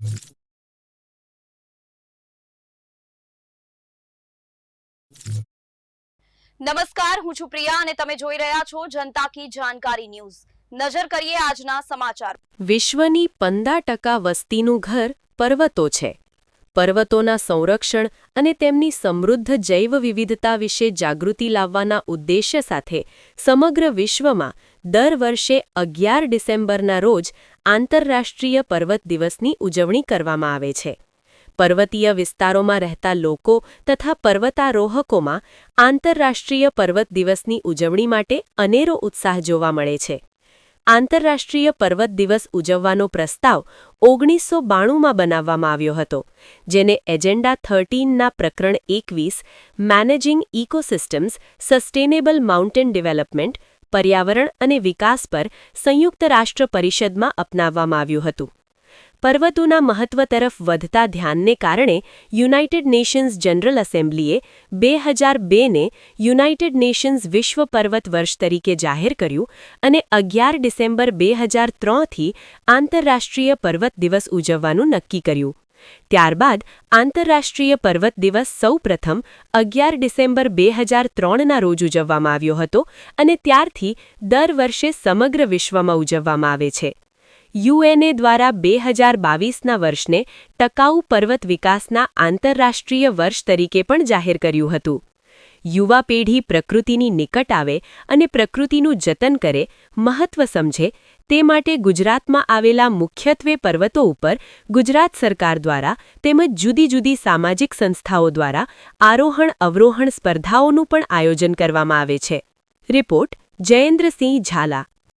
નમસ્કાર, હું છું પ્રિયા અને તમે જોઈ રહ્યા છો જનતા કી જાણકારી ન્યૂઝ। નજર કરીએ આજના સમાચાર। વિશ્વની 15% વસ્તીનું ઘર પર્વતો છે। પર્વતોના સંરક્ષણ અને તેમની સમૃદ્ધ જૈવ વિવિધતા વિશે જાગૃતિ લાવવાના ઉદ્દેશ્ય સાથે સમગ્ર વિશ્વમાં દર વર્ષે 11 ડિસેમ્બરના રોજ આંતરરાષ્ટ્રીય પર્વત દિવસની ઉજવણી કરવામાં આવે છે। પર્વતીય વિસ્તારોમાં રહેતા લોકો તથા પર્વતારોહકોમાં આંતરરાષ્ટ્રીય પર્વત દિવસની ઉજવણી માટે અનેરો ઉત્સાહ જોવા મળે છે। આંતરરાષ્ટ્રીય પર્વત દિવસ ઉજવવાનો પ્રસ્તાવ 1992માં બનાવવામાં આવ્યો હતો, જેને એજન્ડા 13ના પ્રકરણ 21 managing ecosystems sustainable mountain development, પર્યાવરણ અને વિકાસ પર સંયુક્ત રાષ્ટ્ર પરિષદમાં અપનાવવામાં આવ્યું હતું। પર્વતોના મહત્વ તરફ વધતા ધ્યાનને કારણે યુનાઇટેડ નેશન્સ જનરલ એસેમ્બલીએ 2002ને યુનાઇટેડ નેશન્સ વિશ્વ પર્વત વર્ષ તરીકે જાહેર કર્યું અને 11 ડિસેમ્બર 2003થી આંતરરાષ્ટ્રીય પર્વત દિવસ ઉજવવાનું નક્કી કર્યું। ત્યારબાદ આંતરરાષ્ટ્રીય પર્વત દિવસ સૌપ્રથમ 11 ડિસેમ્બર 2003ના રોજ ઉજવવામાં આવ્યો હતો અને ત્યારથી દર વર્ષે સમગ્ર વિશ્વમાં ઉજવવામાં આવે છે। યુએનએ દ્વારા 2022ના વર્ષને ટકાઉ પર્વત વિકાસના આંતરરાષ્ટ્રીય વર્ષ તરીકે પણ જાહેર કર્યું હતું। યુવા પેઢી પ્રકૃતિની નિકટ આવે અને પ્રકૃતિનું જતન કરે, મહત્વ સમજે તે માટે ગુજરાતમાં આવેલા મુખ્યત્વે પર્વતો ઉપર ગુજરાત સરકાર દ્વારા તેમજ જુદી જુદી સામાજિક સંસ્થાઓ દ્વારા આરોહણ-અવરોહણ સ્પર્ધાઓનું પણ આયોજન કરવામાં આવે છે। રિપોર્ટ જયેન્દ્રસિંહ ઝાલા।